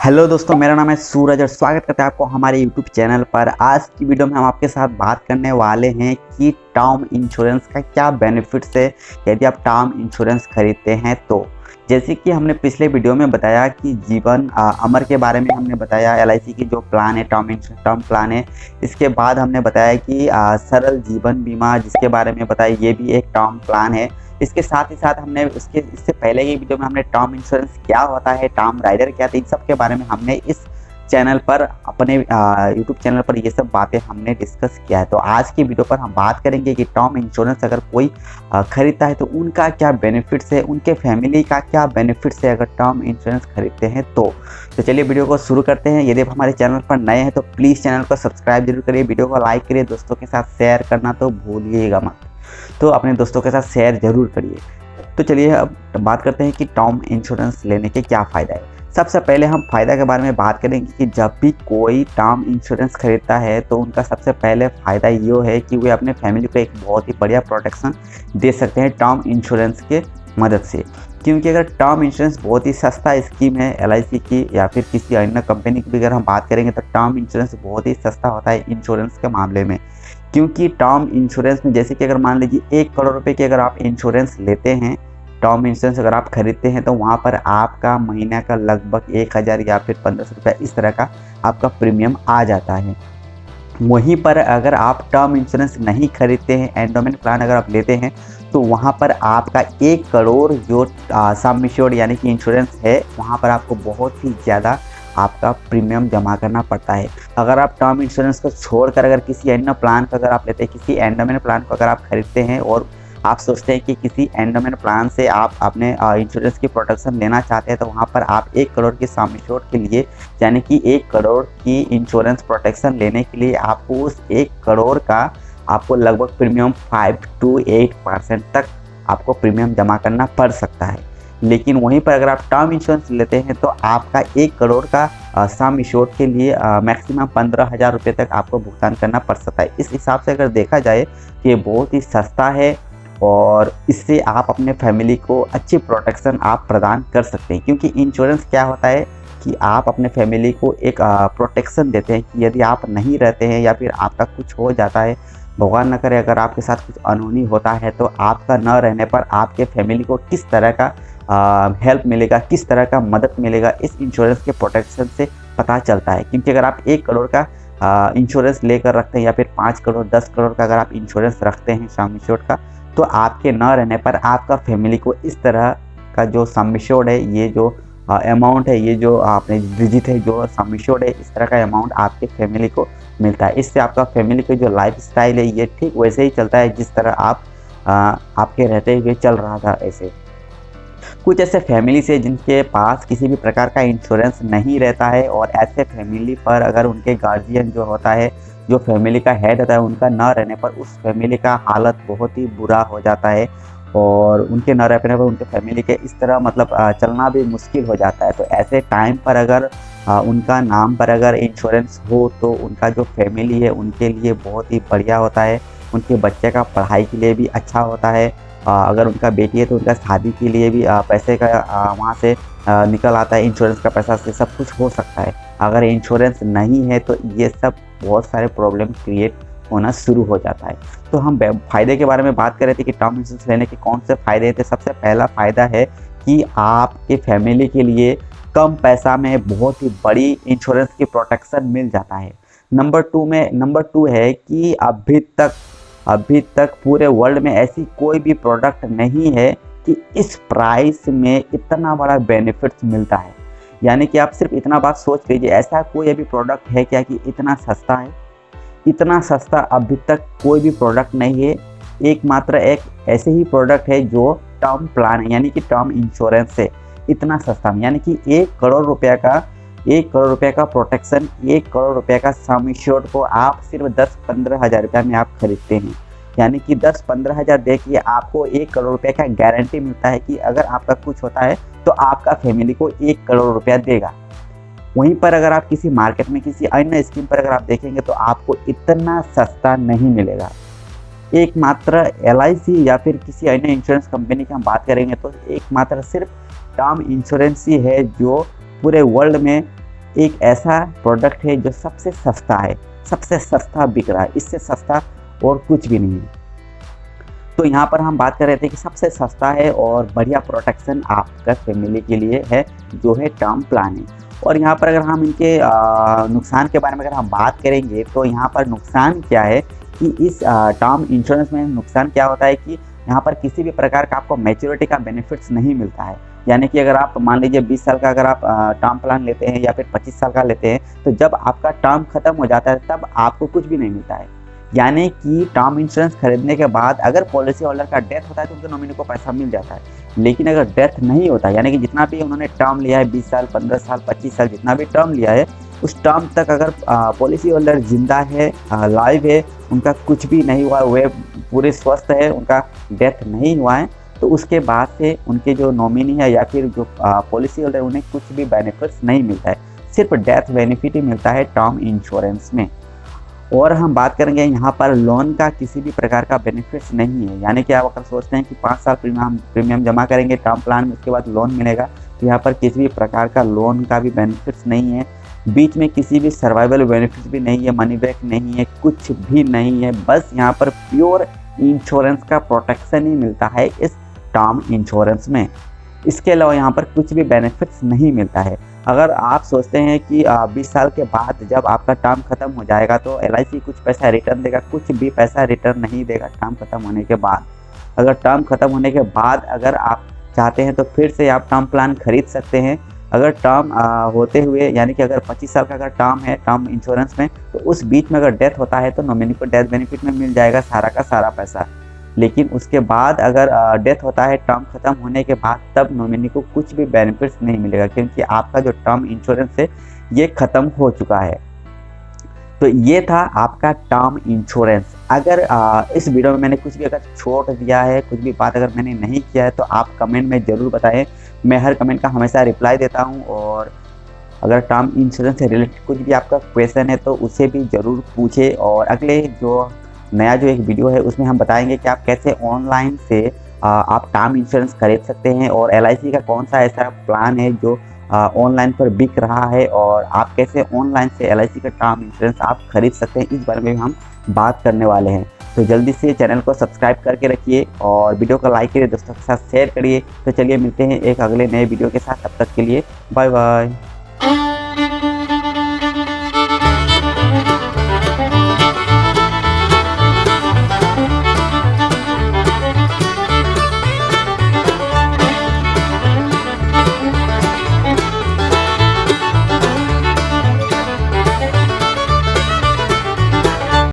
Hello दोस्तों, मेरा नाम है सूरज और स्वागत करते हैं आपको हमारे यूट्यूब चैनल पर। आज की वीडियो में हम आपके साथ बात करने वाले हैं कि टर्म इंश्योरेंस का क्या बेनिफिट्स है यदि आप टर्म इंश्योरेंस खरीदते हैं तो। जैसे कि हमने पिछले वीडियो में बताया कि जीवन अमर के बारे में हमने बताया, एलआईसी की जो प्लान है टर्म प्लान है। इसके बाद हमने बताया कि सरल जीवन बीमा जिसके बारे में बताया, ये भी एक टर्म प्लान है। इसके साथ ही साथ हमने इससे पहले की वीडियो में हमने टर्म इंश्योरेंस क्या होता है, टर्म राइडर क्या था, इन सब के बारे में हमने इस चैनल पर अपने यूट्यूब चैनल पर ये सब बातें हमने डिस्कस किया है। तो आज की वीडियो पर हम बात करेंगे कि टर्म इंश्योरेंस अगर कोई खरीदता है तो उनका क्या बेनिफिट्स है, उनके फैमिली का क्या बेनिफिट्स है अगर टर्म इंश्योरेंस खरीदते हैं तो। चलिए वीडियो को शुरू करते हैं। यदि आप हमारे चैनल पर नए हैं तो प्लीज़ चैनल को सब्सक्राइब जरूर करिए, वीडियो को लाइक करिए, दोस्तों के साथ शेयर करना तो भूलिएगा मत। तो अपने दोस्तों के साथ शेयर जरूर करिए। तो चलिए अब बात करते हैं कि टर्म इंश्योरेंस लेने के क्या फ़ायदा है। सबसे पहले हम फ़ायदा के बारे में बात करेंगे कि जब भी कोई टर्म इंश्योरेंस खरीदता है तो उनका सबसे पहले फ़ायदा ये है कि वे अपने फैमिली को एक बहुत ही बढ़िया प्रोटेक्शन दे सकते हैं टर्म इंश्योरेंस के मदद से। क्योंकि अगर टर्म इंश्योरेंस बहुत ही सस्ता स्कीम है एलआईसी की या फिर किसी अन्य कंपनी की भी अगर हम बात करेंगे तो टर्म इंश्योरेंस बहुत ही सस्ता होता है इंश्योरेंस के मामले में। क्योंकि टर्म इंश्योरेंस में जैसे कि अगर मान लीजिए 1 करोड़ रुपए की अगर आप इंश्योरेंस लेते हैं, टर्म इंश्योरेंस अगर आप खरीदते हैं तो वहाँ पर आपका महीने का लगभग 1000 या फिर 1500 रुपया इस तरह का आपका प्रीमियम आ जाता है। वहीं पर अगर आप टर्म इंश्योरेंस नहीं खरीदते हैं, एंडोमेंट प्लान अगर आप लेते हैं तो वहाँ पर आपका 1 करोड़ जो सम इंश्योर्ड यानी कि इंश्योरेंस है वहाँ पर आपको बहुत ही ज़्यादा आपका प्रीमियम जमा करना पड़ता है। अगर आप टर्म इंश्योरेंस को छोड़कर अगर किसी अन्य प्लान को अगर आप लेते हैं, किसी एंडोमेंट प्लान को अगर आप खरीदते हैं और आप सोचते हैं कि किसी एंडोमेंट प्लान से आप अपने इंश्योरेंस की प्रोटेक्शन लेना चाहते हैं तो वहाँ पर आप 1 करोड़ की सम इंश्योर्ड के लिए यानी कि 1 करोड़ की इंश्योरेंस प्रोटेक्शन लेने के लिए आपको उस 1 करोड़ का आपको लगभग प्रीमियम 5 to 8% तक आपको प्रीमियम जमा करना पड़ सकता है। लेकिन वहीं पर अगर आप टर्म इंश्योरेंस लेते हैं तो आपका 1 करोड़ का सम इंश्योर्ड के लिए मैक्सिमम 15,000 रुपये तक आपको भुगतान करना पड़ सकता है। इस हिसाब से अगर देखा जाए कि ये बहुत ही सस्ता है और इससे आप अपने फैमिली को अच्छी प्रोटेक्शन आप प्रदान कर सकते हैं। क्योंकि इंश्योरेंस क्या होता है कि आप अपने फैमिली को एक प्रोटेक्शन देते हैं कि यदि आप नहीं रहते हैं या फिर आपका कुछ हो जाता है, भगवान न करे अगर आपके साथ कुछ अनहोनी होता है तो आपका न रहने पर आपके फैमिली को किस तरह का हेल्प मिलेगा, किस तरह का मदद मिलेगा, इस इंश्योरेंस के प्रोटेक्शन से पता चलता है। क्योंकि अगर आप 1 करोड़ का इंश्योरेंस लेकर रखते हैं या फिर 5 करोड़ 10 करोड़ का अगर आप इंश्योरेंस रखते हैं सम इंश्योर्ड का, तो आपके न रहने पर आपका फैमिली को इस तरह का जो सम इंश्योर्ड है, ये जो अमाउंट है, ये जो आपने डिजिट है जो सम इंश्योर्ड है, इस तरह का अमाउंट आपके फैमिली को मिलता है। इससे आपका फैमिली का जो लाइफ स्टाइल है ये ठीक वैसे ही चलता है जिस तरह आप आपके रहते हुए चल रहा था। ऐसे कुछ ऐसे फैमिलीज है जिनके पास किसी भी प्रकार का इंश्योरेंस नहीं रहता है और ऐसे फैमिली पर अगर उनके गार्जियन जो होता है, जो फैमिली का हेड होता है, उनका न रहने पर उस फैमिली का हालत बहुत ही बुरा हो जाता है और उनके न रहने पर उनके फैमिली के इस तरह मतलब चलना भी मुश्किल हो जाता है। तो ऐसे टाइम पर अगर उनका नाम पर अगर इंश्योरेंस हो तो उनका जो फैमिली है उनके लिए बहुत ही बढ़िया होता है, उनके बच्चे का पढ़ाई के लिए भी अच्छा होता है। अगर उनका बेटी है तो उनका शादी के लिए भी पैसे का वहाँ से निकल आता है, इंश्योरेंस का पैसा से सब कुछ हो सकता है। अगर इंश्योरेंस नहीं है तो ये सब बहुत सारे प्रॉब्लम क्रिएट होना शुरू हो जाता है। तो हम फ़ायदे के बारे में बात कर रहे थे कि टर्म इंश्योरेंस लेने के कौन से फ़ायदे थे। सबसे पहला फ़ायदा है कि आपके फैमिली के लिए कम पैसा में बहुत ही बड़ी इंश्योरेंस की प्रोटेक्शन मिल जाता है। नंबर 2 है कि अभी तक पूरे वर्ल्ड में ऐसी कोई भी प्रोडक्ट नहीं है कि इस प्राइस में इतना बड़ा बेनिफिट्स मिलता है। यानी कि आप सिर्फ इतना बात सोच लीजिए, ऐसा कोई अभी प्रोडक्ट है क्या कि इतना सस्ता है? इतना सस्ता अभी तक कोई भी प्रोडक्ट नहीं है। एकमात्र एक ऐसे ही प्रोडक्ट है जो टर्म प्लान है यानी कि टर्म इंश्योरेंस है, इतना सस्ता में। यानी कि 1 करोड़ रुपये का प्रोटेक्शन, 1 करोड़ रुपये का सम इंश्योर्ड को आप सिर्फ 10-15 हज़ार रुपये में आप खरीदते हैं। यानी कि 10-15 हज़ार देखिए आपको 1 करोड़ रुपये का गारंटी मिलता है कि अगर आपका कुछ होता है तो आपका फैमिली को 1 करोड़ रुपया देगा। वहीं पर अगर आप किसी मार्केट में किसी अन्य स्कीम पर अगर आप देखेंगे तो आपको इतना सस्ता नहीं मिलेगा। एकमात्र एलआईसी या फिर किसी अन्य इंश्योरेंस कंपनी की हम बात करेंगे तो एकमात्र सिर्फ टर्म इंश्योरेंस ही है जो पूरे वर्ल्ड में एक ऐसा प्रोडक्ट है जो सबसे सस्ता है, सबसे सस्ता बिक रहा है, इससे सस्ता और कुछ भी नहीं है। तो यहाँ पर हम बात कर रहे थे कि सबसे सस्ता है और बढ़िया प्रोटेक्शन आपका फैमिली के लिए है जो है टर्म प्लान है। और यहाँ पर अगर हम इनके नुकसान के बारे में अगर हम बात करेंगे तो यहाँ पर नुकसान क्या है कि इस टर्म इंश्योरेंस में नुकसान क्या होता है कि यहाँ पर किसी भी प्रकार का आपको मैच्योरिटी का बेनिफिट्स नहीं मिलता है। यानी कि अगर आप मान लीजिए 20 साल का अगर आप टर्म प्लान लेते हैं या फिर 25 साल का लेते हैं, तो जब आपका टर्म खत्म हो जाता है तब आपको कुछ भी नहीं मिलता है। यानी कि टर्म इंश्योरेंस खरीदने के बाद अगर पॉलिसी होल्डर का डेथ होता है तो उनके नॉमिनी को पैसा मिल जाता है, लेकिन अगर डेथ नहीं होता यानी कि जितना भी उन्होंने टर्म लिया है 20 साल 15 साल 25 साल जितना भी टर्म लिया है उस टर्म तक अगर पॉलिसी होल्डर जिंदा है, लाइव है, उनका कुछ भी नहीं हुआ, वे पूरे स्वस्थ है, उनका डेथ नहीं हुआ है, तो उसके बाद से उनके जो नॉमिनी है या फिर जो पॉलिसी होल्डर उन्हें कुछ भी बेनिफिट्स नहीं मिलता है, सिर्फ डेथ बेनिफिट ही मिलता है टर्म इंश्योरेंस में। और हम बात करेंगे यहाँ पर लोन का किसी भी प्रकार का बेनिफिट्स नहीं है। यानी कि आप अगर सोचते हैं कि 5 साल प्रीमियम जमा करेंगे टर्म प्लान में, उसके बाद लोन मिलेगा, तो यहाँ पर किसी भी प्रकार का लोन का भी बेनिफिट्स नहीं है, बीच में किसी भी सर्वाइवल बेनिफिट्स भी नहीं है, मनी बैक नहीं है, कुछ भी नहीं है। बस यहाँ पर प्योर इंश्योरेंस का प्रोटेक्शन ही मिलता है इस टर्म इंश्योरेंस में। इसके अलावा यहाँ पर कुछ भी बेनिफिट्स नहीं मिलता है। अगर आप सोचते हैं कि 20 साल के बाद जब आपका टर्म खत्म हो जाएगा तो LIC कुछ पैसा रिटर्न देगा, कुछ भी पैसा रिटर्न नहीं देगा टर्म खत्म होने के बाद। अगर टर्म खत्म होने के बाद अगर आप चाहते हैं तो फिर से आप टर्म प्लान खरीद सकते हैं। अगर टर्म होते हुए यानी कि अगर 25 साल का अगर टर्म है टर्म इंश्योरेंस में, तो उस बीच में अगर डेथ होता है तो नॉमिनी को डेथ बेनिफिट में मिल जाएगा सारा का सारा पैसा। लेकिन उसके बाद अगर डेथ होता है टर्म खत्म होने के बाद, तब नॉमिनी को कुछ भी बेनिफिट्स नहीं मिलेगा, क्योंकि आपका जो टर्म इंश्योरेंस है ये ख़त्म हो चुका है। तो ये था आपका टर्म इंश्योरेंस। अगर इस वीडियो में मैंने कुछ भी अगर छोड़ दिया है, कुछ भी बात अगर मैंने नहीं किया है, तो आप कमेंट में ज़रूर बताएं। मैं हर कमेंट का हमेशा रिप्लाई देता हूँ। और अगर टर्म इंश्योरेंस से रिलेटेड कुछ भी आपका क्वेश्चन है तो उसे भी ज़रूर पूछे। और अगले जो नया जो एक वीडियो है उसमें हम बताएंगे कि आप कैसे ऑनलाइन से आप टर्म इंश्योरेंस खरीद सकते हैं, और LIC का कौन सा ऐसा प्लान है जो ऑनलाइन पर बिक रहा है, और आप कैसे ऑनलाइन से LIC का टर्म इंश्योरेंस आप खरीद सकते हैं, इस बारे में हम बात करने वाले हैं। तो जल्दी से चैनल को सब्सक्राइब करके रखिए और वीडियो को लाइक करिए, दोस्तों के साथ शेयर करिए। तो चलिए मिलते हैं एक अगले नए वीडियो के साथ, तब तक के लिए बाय बाय।